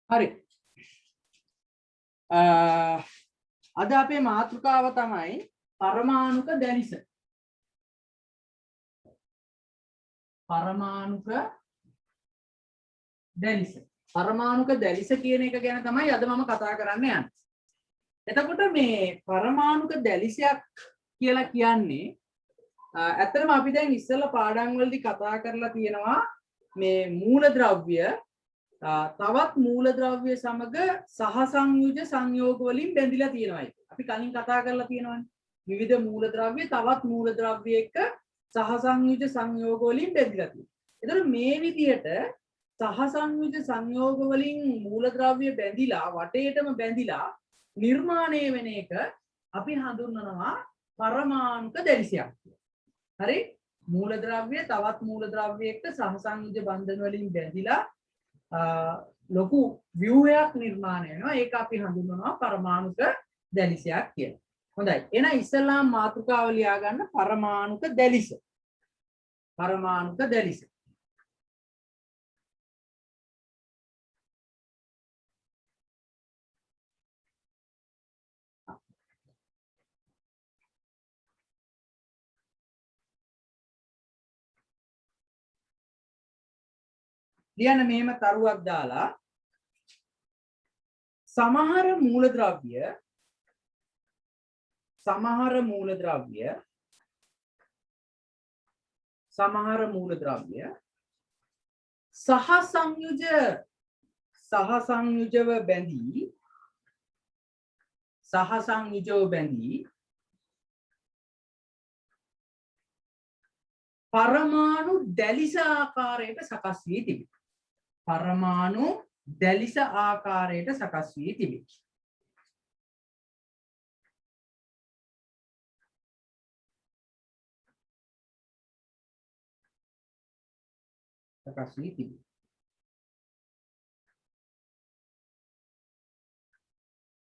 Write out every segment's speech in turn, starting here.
හරි. අද අපේ මාතෘකාව තමයි පරමාණුක දැලිස. පරමාණුක දැලිස. පරමාණුක දැලිස කියන එක ගැන තමයි අද මම කතා කරන්න යන්නේ. එතකොට මේ පරමාණුක දැලිසයක් කියලා කියන්නේ ඇත්තටම අපි දැන් ඉස්සෙල්ලා පාඩම් වලදී කතා කරලා තියෙනවා මේ මූලද්‍රව්‍ය තවත් මූලද්‍රව්‍ය සමග සහසංයුජ සංයෝග වලින් බැඳිලා තියෙනවා. අපි කලින් කතා කරලා තියෙනවානේ. විවිධ මූලද්‍රව්‍ය තවත් මූලද්‍රව්‍ය එක්ක සහසංයුජ සංයෝග වලින් බැඳිලා තියෙනවා. එතකොට මේ විදිහට සහසංයුජ සංයෝග වලින් මූලද්‍රව්‍ය බැඳිලා වටේටම බැඳිලා නිර්මාණය වෙන එක අපි හඳුන්වනවා පරමාණුක දැලිසයක් කියලා. හරි? මූලද්‍රව්‍ය තවත් මූලද්‍රව්‍ය එක්ක සහසංයුජ බන්ධන වලින් බැඳිලා ලොකු ව්‍යුහයක් නිර්මාණය වෙනවා. ඒක අපි හඳුන්වනවා පරමාණුක දැලිසයක් කියලා. හොඳයි. එහෙනම් ඉස්සෙල්ලාම මාතෘකාව ලියා ගන්න පරමාණුක දැලිස. පරමාණුක දැලිස. ලියන්න මෙහෙම තරුවක් දාලා සමහර මූලද්‍රව්‍ය සහසංයුජව බැඳී පරමාණු දැලිස ආකාරයට සකස් වී තිබේ. පරමාණු දැලිස ආකාරයට සකස් වී තිබේ. සකස් වී තිබේ.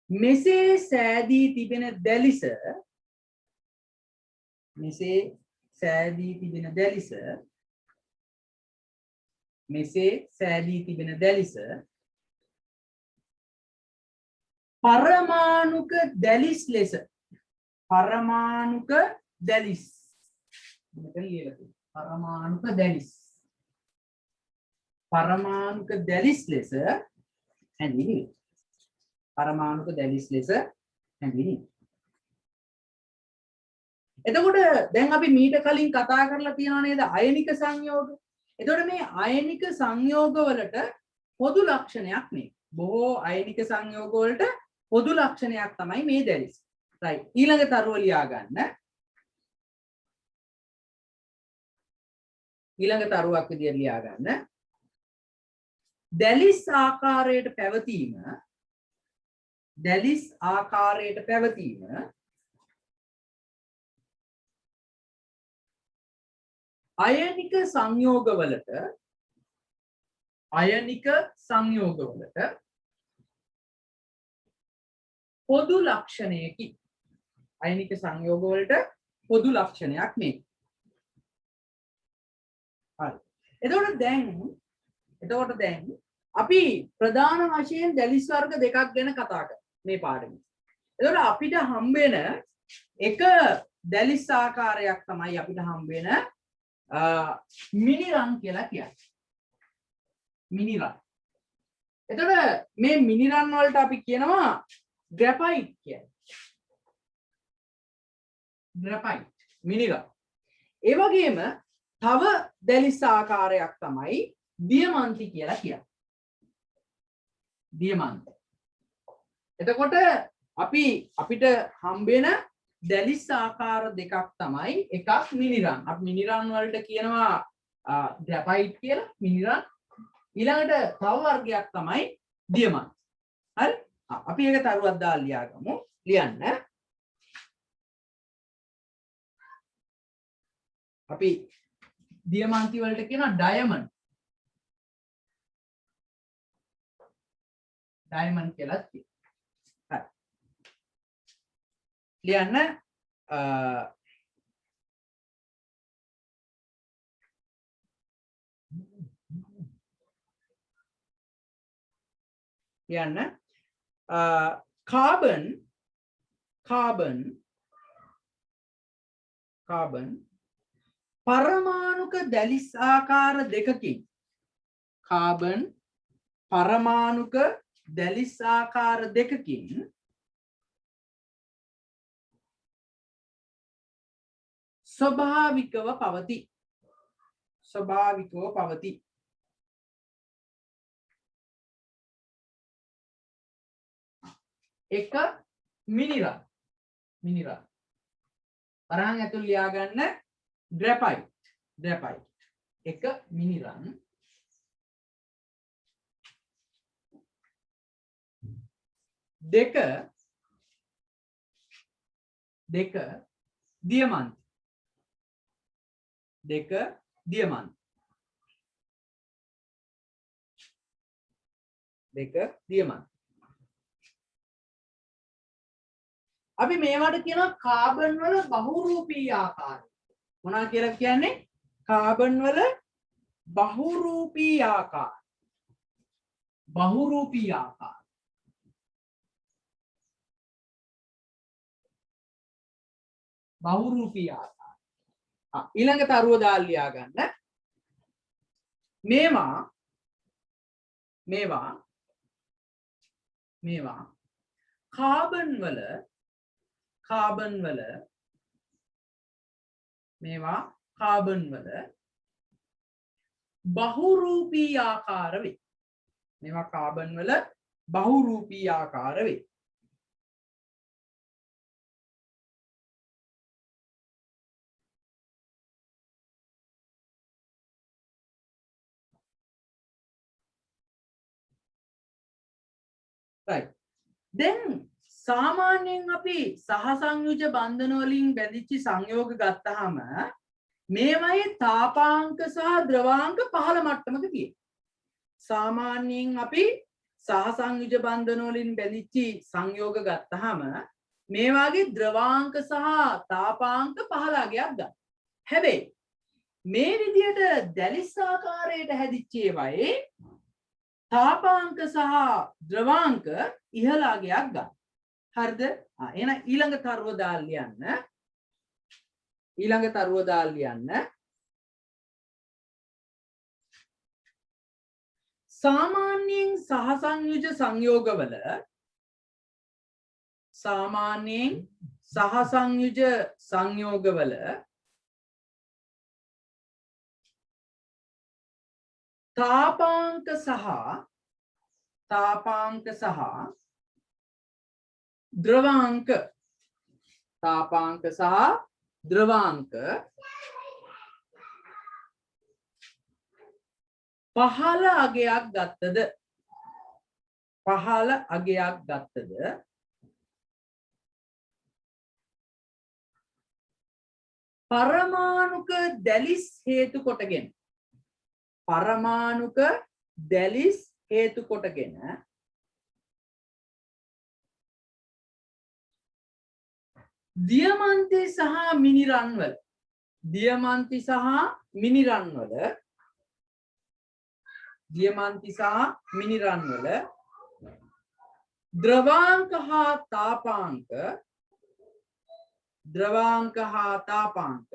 මෙසේ සෑදී තිබෙන දැලිස පරමාණුක දැලිස් ලෙස හැඳින්වේ. පරමාණුක දැලිස් ලෙස හැඳින්වේ. එතකොට දැන් අපි මීට කලින් කතා කරලා තියෙනවා නේද අයනික සංයෝග. එතකොට මේ අයනික සංයෝග වලට පොදු ලක්ෂණයක් නේ. බොහෝ අයනික සංයෝග වලට පොදු ලක්ෂණයක් තමයි මේ දැලිස්. රයිට්. ඊළඟ තරුව ලියා ගන්න. ඊළඟ තරුවක් විදියට ලියා ගන්න. දැලිස් ආකාරයට පැවතීම අයනික සංයෝගවලට පොදු ලක්ෂණයකි. අයනික සංයෝගවලට පොදු ලක්ෂණයක් මේ. හරි. එතකොට දැන් අපි ප්‍රධාන වශයෙන් දැලිස් වර්ග දෙකක් ගැන කතා කරමු මේ පාඩමේ. එතකොට අපිට හම්බ වෙන එක දැලිස් ආකාරයක් තමයි අපිට හම්බ වෙන මිනිරන් කියලා කියන්නේ. මිනිරන්. එතකොට මේ මිනිරන් වලට අපි කියනවා ග්‍රැෆයිට් කියලා. ග්‍රැෆයිට් මිනිරන්. ඒ වගේම තව දැලිස් ආකාරයක් තමයි දියමන්ති කියලා කියන්නේ. දියමන්ති. එතකොට අපිට හම්බ වෙන දැලිස් ආකාර දෙකක් තමයි එකක් මිනිරන්. අපි මිනිරන් වලට කියනවා ග්‍රැෆයිට් කියලා මිනිරන්. ඊළඟට තව වර්ගයක් තමයි දියමන්ති. හරි? අපි ඒක තරුවක් දාලා ලියාගමු. ලියන්න. අපි දියමන්ති වලට කියනවා ඩයමන්ඩ්. ඩයමන්ඩ් කියලා කියනවා. හරි. ලියන්න කියන්න කාබන් පරමාණුක දැලිස් ආකාර දෙකකින් කාබන් පරමාණුක දැලිස් ආකාර දෙකකින් ස්වභාවිකව පවති. එක මිනිරන් අරහන් ඇතුල් ලියා ගන්න ග්‍රැෆයිට් එක මිනිරන් දෙක දියමන්ති අපි මේවට කියනවා කාබන් වල බහුරූපී ආකාරය. මොනවා කියලා කියන්නේ? කාබන් වල බහුරූපී ආකාර. ඊළඟ තරුව දාලා ලියා ගන්න. මේවා කාබන් වල බහුරූපී ආකාර වේ. right. දැන් සාමාන්‍යයෙන් අපි සහසංයුජ බන්ධන වලින් බැඳිච්ච සංයෝග ගත්තාම මේවයේ තාපාංක සහ ද්‍රවාංක පහළ මට්ටමක තියෙනවා. සාමාන්‍යයෙන් අපි සහසංයුජ බන්ධන වලින් බැඳිච්ච සංයෝග ගත්තාම මේ වගේ ද්‍රවාංක සහ තාපාංක 15 අගයක් ගන්න. හැබැයි මේ විදිහට දැලිස් ආකාරයට හැදිච්ච ඒවායේ තාපාංක සහ ද්‍රවාංක ඉහළ අගයක් ගන්න. හරිද? එහෙනම් ඊළඟ තරුව දාලා ලියන්න. සාමාන්‍යයෙන් සහසංයුජ සංයෝගවල තාපාංක සහ ද්‍රවාංක පහළ අගයක් ගත්තද පරමාණුක දැලිස් හේතු කොටගෙන දියමන්ති සහ මිනිරන් වල ද්‍රවාංක හා තාපාංක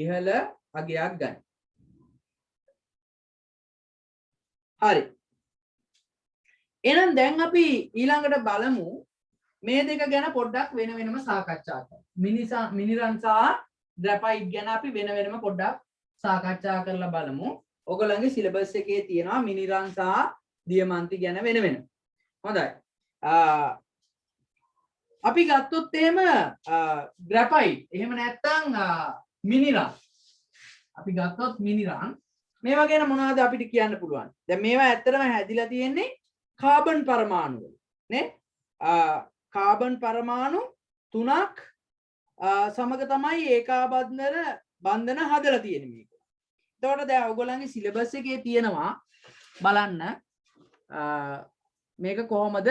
ඉහළ අගයක් ගනි. හරි. එහෙනම් දැන් අපි ඊළඟට බලමු මේ දෙක ගැන පොඩ්ඩක් වෙනම සාකච්ඡා කරමු. මිනිරන් සහ ග්‍රැෆයිට් ගැන අපි වෙනම පොඩ්ඩක් සාකච්ඡා කරලා බලමු. ඔයගොල්ලන්ගේ සිලබස් එකේ තියෙනවා මිනිරන් සහ දියමන්ති ගැන වෙන. හොඳයි. අපි ගත්තොත් එහෙම ග්‍රැෆයිට් එහෙම නැත්නම් මිනිරන්. අපි ගත්තොත් මිනිරන් මේවා ගැන මොනවද අපිට කියන්න පුළුවන්? දැන් මේවා ඇත්තටම හැදිලා තියෙන්නේ කාබන් පරමාණු වල නේ? කාබන් පරමාණු 3ක් සමග තමයි බන්ධන හදලා තියෙන්නේ මේක. එතකොට දැන් ඔයගොල්ලන්ගේ සිලබස් එකේ තියෙනවා බලන්න මේක කොහොමද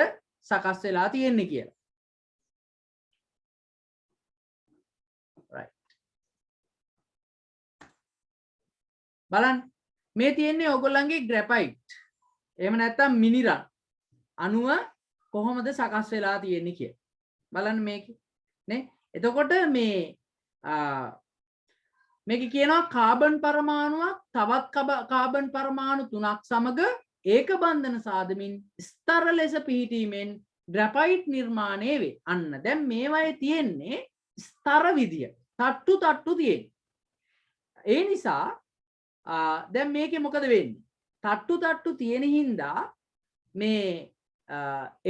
සකස් වෙලා තියෙන්නේ කියලා. බලන්න මේ තියෙන්නේ ඕගොල්ලන්ගේ ග්‍රැෆයිට් එහෙම නැත්නම් මිනිරන් අණුව කොහොමද සකස් වෙලා තියෙන්නේ කියලා. බලන්න මේකේ නේ. එතකොට මේක කියනවා කාබන් පරමාණුවක් තවත් කාබන් පරමාණු 3ක් සමග ඒක බන්ධන සාදමින් ස්තර ලෙස පිහිටීමෙන් ග්‍රැෆයිට් නිර්මාණය වේ. අන්න දැන් මේවායේ තියෙන්නේ ස්තර විදිය. තට්ටු තියෙන්නේ. ඒ නිසා දැන් මේකේ මොකද වෙන්නේ? තට්ටු තියෙන හින්දා මේ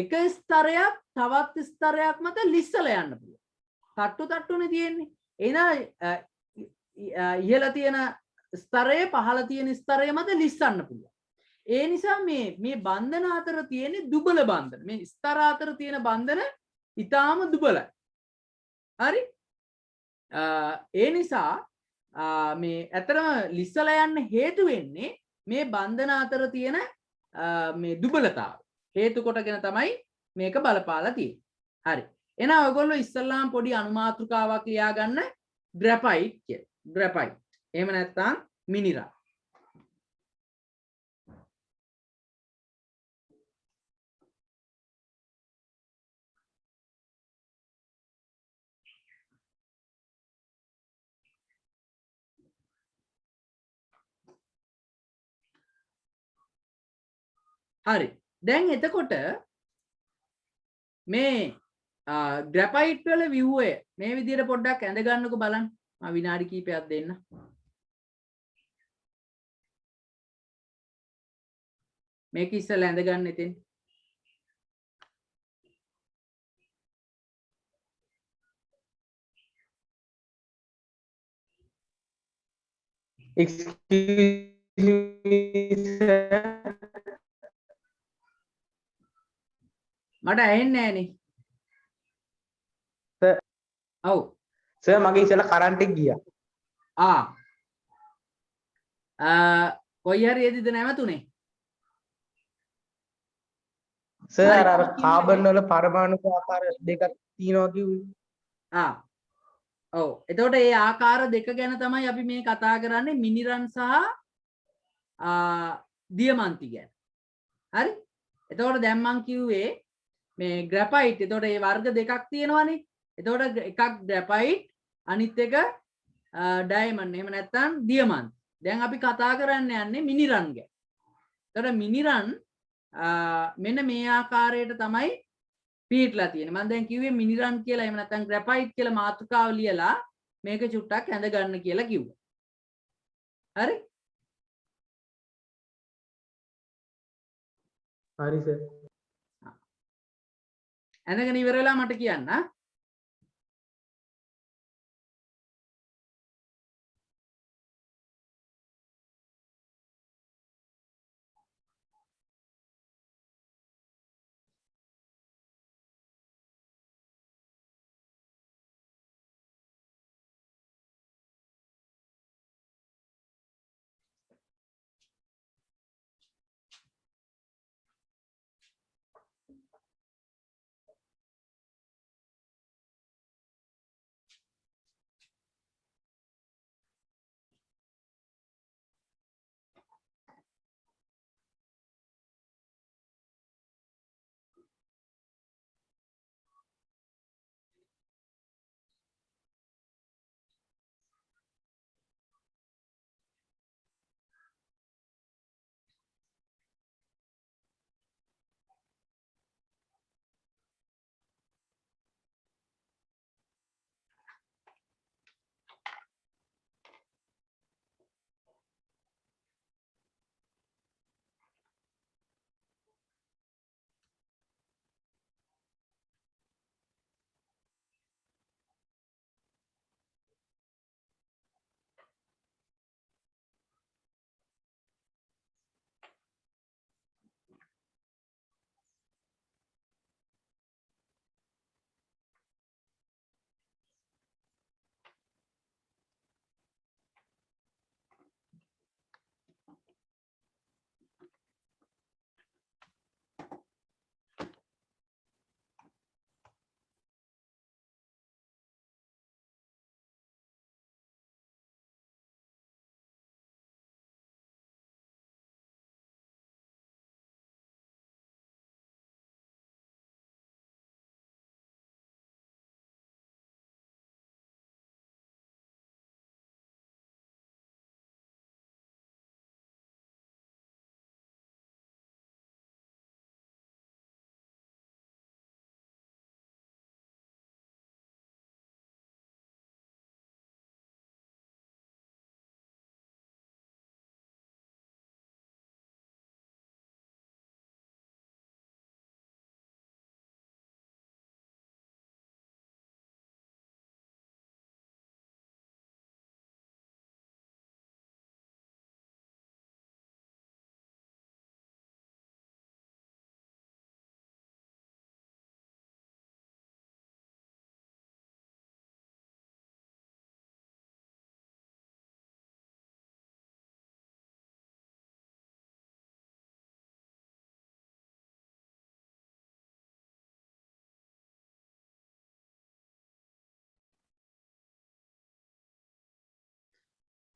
එක ස්තරයක් තවත් ස්තරයක් මත ලිස්සලා යන්න පුළුවන්. තට්ටුනේ තියෙන්නේ. එහෙනම් ඉහළ තියෙන ස්තරය පහළ තියෙන ස්තරය මත ලිස්සන්න පුළුවන්. ඒ නිසා මේ බන්ධන අතර තියෙන දුබල බන්ධන. මේ ස්තර අතර තියෙන බන්ධන ඊටාම දුබලයි. හරි? ඒ නිසා මේ ඇතරම ලිස්සලා යන්න හේතු වෙන්නේ මේ බන්ධන අතර තියෙන මේ දුබලතාවය. හේතු කොටගෙන තමයි මේක බලපාලා තියෙන්නේ. හරි. එහෙනම් ඔයගොල්ලෝ ඉස්සල්ලාම පොඩි අනුමාත්‍රකාවක් ලියා ගන්න ග්‍රැෆයිට් කියලා. ග්‍රැෆයිට්. එහෙම නැත්නම් මිනිරන්. හරි. දැන් එතකොට මේ ග්‍රැෆයිට් වල view මේ විදිහට පොඩ්ඩක් ඇඳ ගන්නකො බලන්න. මම විනාඩි කිහිපයක් දෙන්න. මේක ඉස්සෙල්ලා ඇඳ ගන්න ඉතින්. Excuse me, sir. මට ඇහෙන්නේ නැහනේ. Sir. ඔව්. Sir මගේ ඉස්සෙල්ලා කරන්ට් එක ගියා. කොයි හරි එදිද නැවතුනේ? Sir අර කාබන් වල පරමාණු ආකාර දෙකක් තියෙනවා කිව්වේ. ඔව්. එතකොට මේ ආකාර දෙක ගැන තමයි අපි මේ කතා කරන්නේ මිනිරන් සහ දියමන්ති ගැන. හරි? එතකොට දැන් මං කිව්වේ මේ ග්‍රැෆයිට්. එතකොට මේ වර්ග දෙකක් තියෙනවානේ. එතකොට එකක් ග්‍රැෆයිට් අනිත් එක ඩයමන්ඩ්. එහෙම නැත්නම් දියමන්ති. දැන් අපි කතා කරන්න යන්නේ මිනිරන් ගැන. එතකොට මිනිරන් මෙන්න මේ ආකාරයට තමයි පිටලා තියෙන්නේ. මම දැන් කිව්වේ මිනිරන් කියලා එහෙම නැත්නම් ග්‍රැෆයිට් කියලා මාතෘකාව ලියලා මේක චුට්ටක් ඇඳ ගන්න කියලා කිව්වා. හරි? හරි සර්. ඇඳගෙන ඉවර වෙලා මට කියන්න.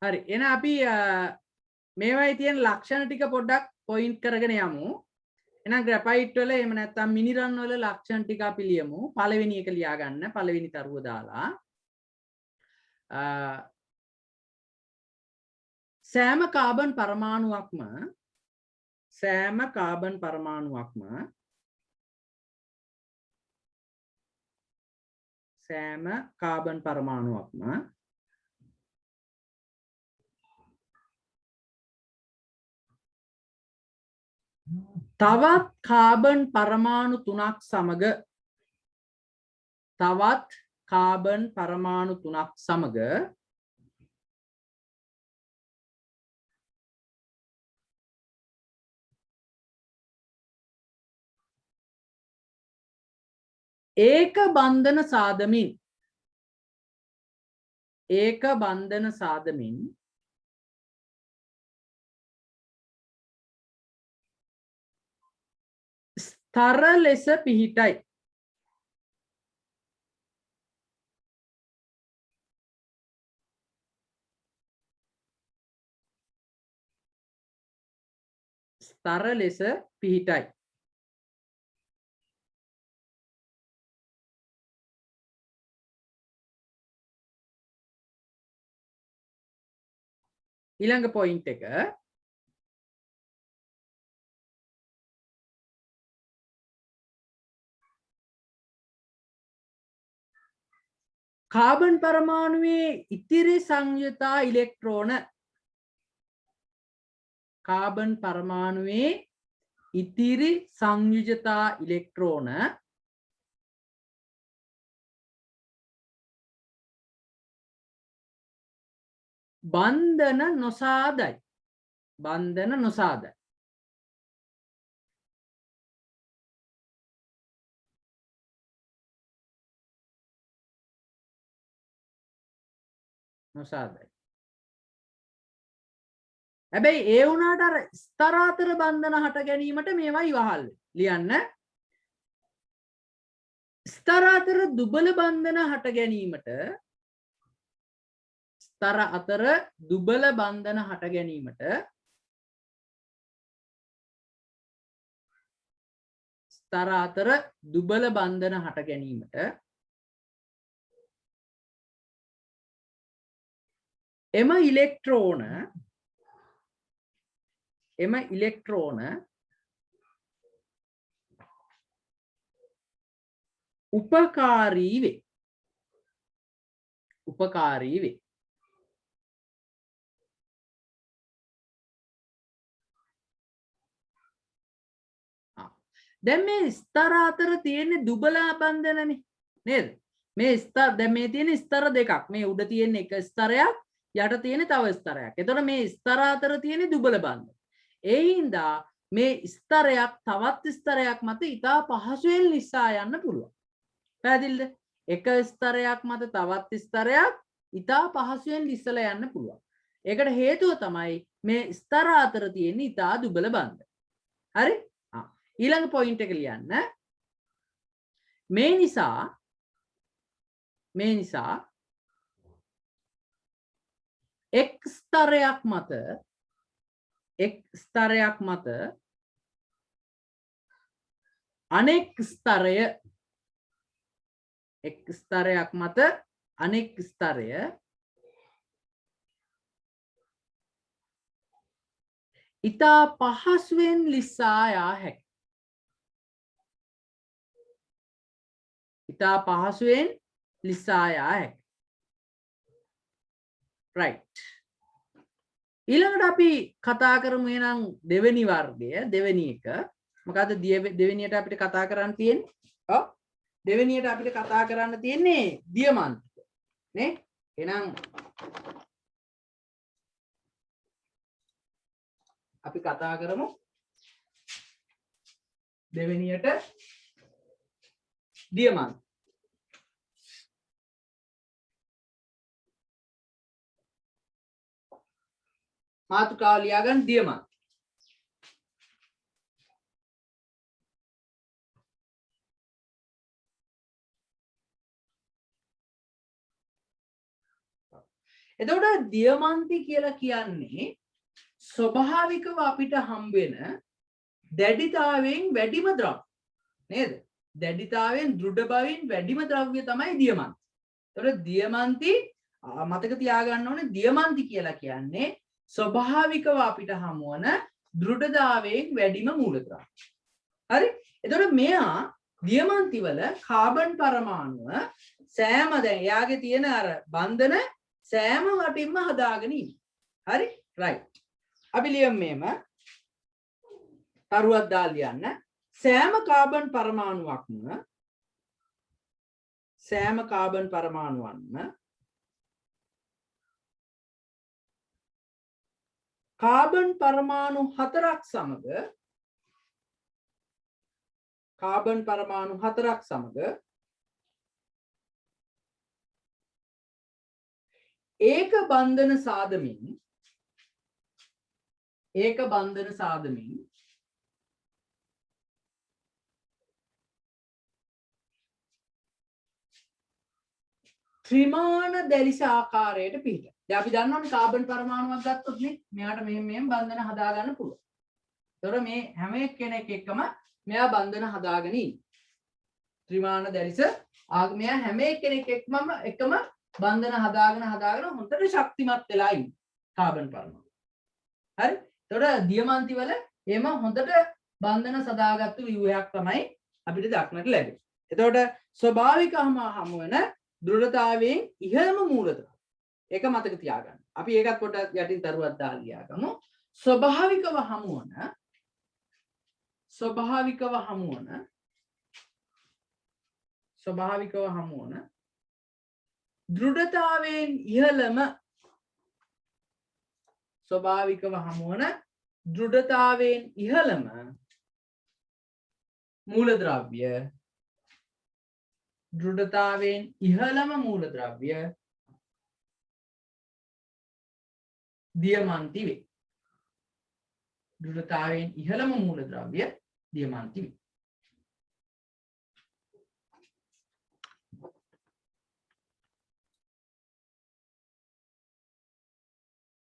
හරි එහෙනම් අපි මේවයි තියෙන ලක්ෂණ ටික පොඩ්ඩක් පොයින්ට් කරගෙන යමු. එහෙනම් ග්‍රැෆයිට් වල එහෙම නැත්නම් මිනිරන් වල ලක්ෂණ ටික අපි ලියමු. පළවෙනි එක ලියා ගන්න. පළවෙනි තරුව දාලා. සෑම කාබන් පරමාණුවක්ම තවත් කාබන් පරමාණු 3ක් සමග ඒක බන්ධන සාදමින් ස්තර ලෙස පිහිටයි. ඊළඟ පොයින්ට් එක කාබන් පරමාණුවේ ඉතිරි සංයුතා ඉලෙක්ට්‍රෝන බන්ධන නොසාදයි. හැබැයි ඒ වුණාට අර ස්තරාතර බන්ධන හට ගැනීමට මේවා ඉවහල් ලියන්න. ස්තර අතර දුබල බන්ධන හට ගැනීමට එම ඉලෙක්ට්‍රෝන උපකාරී වේ. දැන් මේ ස්තර අතර තියෙන දුබල බන්ධනනේ නේද? මේ ස්තර දැන් මේ තියෙන ස්තර දෙකක්. මේ උඩ තියෙන එක ස්තරයක්, යට තියෙන තව ස්තරයක්. එතකොට මේ ස්තර අතර තියෙන දුබල බන්ධන. ඒ හින්දා මේ ස්තරයක් තවත් ස්තරයක් මත ඉතා පහසුවෙන් ලිස්සා යන්න පුළුවන්. පැහැදිලිද? එක ස්තරයක් මත තවත් ස්තරයක් ඉතා පහසුවෙන් ලිස්සලා යන්න පුළුවන්. ඒකට හේතුව තමයි මේ ස්තර අතර තියෙන ඉතා දුබල බන්ධන. හරි? ඊළඟ පොයින්ට් එක ලියන්න. මේ නිසා එක් ස්තරයක් මත අනෙක් ස්තරය ඉතා පහසුවෙන් ලිස්සා යා හැකියි. right. ඊළඟට අපි කතා කරමු එහෙනම් දෙවෙනි වර්ගය. දෙවෙනි එක මොකද්ද? දෙවෙනියට අපිට කතා කරන්න තියෙන්නේ. ඔව්. දෙවෙනියට අපිට කතා කරන්න තියෙන්නේ දියමන්තික නේ. එහෙනම් අපි කතා කරමු දෙවෙනියට දියමන්ති. මාතෘකාව ලියා ගන්න දියමන්ති. එතකොට දියමන්ති කියලා කියන්නේ ස්වභාවිකව අපිට හම්බ වෙන දැඩිතාවයෙන් වැඩිම ද්‍රව්‍ය නේද? දැඩිතාවයෙන් දෘඪ බවින් වැඩිම ද්‍රව්‍ය තමයි දියමන්ති. එතකොට දියමන්ති මතක තියාගන්න ඕනේ දියමන්ති කියලා කියන්නේ ස්වභාවිකව අපිට හමුවන දෘಢතාවයෙන් වැඩිම මූලද්‍රව්‍ය. හරි? එතකොට මෙයා දියමන්ති වල කාබන් පරමාණුව සෑම දැන් එයාගේ තියෙන අර බන්ධන සෑම වටින්ම හදාගෙන ඉන්නේ. හරි? රයිට්. අපි ලියමු මෙහෙම. කරුවක් දාලා ලියන්න. සෑම කාබන් පරමාණුවක්ම කාබන් පරමාණු හතරක් සමග ඒක බන්ධන සාදමින් ත්‍රිමාන දැලිස ආකාරයට පිහිට. දැන් අපි දන්නවනේ කාබන් පරමාණුවක් ගත්තොත් නේ මෙයාට මෙහෙම බන්ධන හදා ගන්න පුළුවන්. ඒතර මේ හැම කෙනෙක් එක්කම මෙයා බන්ධන හදාගෙන ඉන්නේ. ත්‍රිමාන දැලිස මෙයා හැම කෙනෙක් එක්කම බන්ධන හදාගෙන හොඳට ශක්තිමත් වෙලා ඉන්නේ කාබන් පරමාණු. හරි? ඒතර දියමන්ති වල එහෙම හොඳට බන්ධන සදාගත්තු ව්‍යුහයක් තමයි අපිට දක්නට ලැබෙන්නේ. එතකොට ස්වභාවිකවම හමු වෙන දෘಢතාවයෙන් ඉහළම මූලද්‍රව්‍ය. ඒක මතක තියාගන්න. අපි ඒකත් පොඩ්ඩක් යටින් තරුවක් දාලා ලියාගමු. ස්වභාවිකව හමුවන දෘಢතාවයෙන් ඉහළම මූලද්‍රව්‍ය දියමන්ති වේ. දෘಢතාවයෙන් ඉහළම මූලද්‍රව්‍ය දියමන්ති වේ.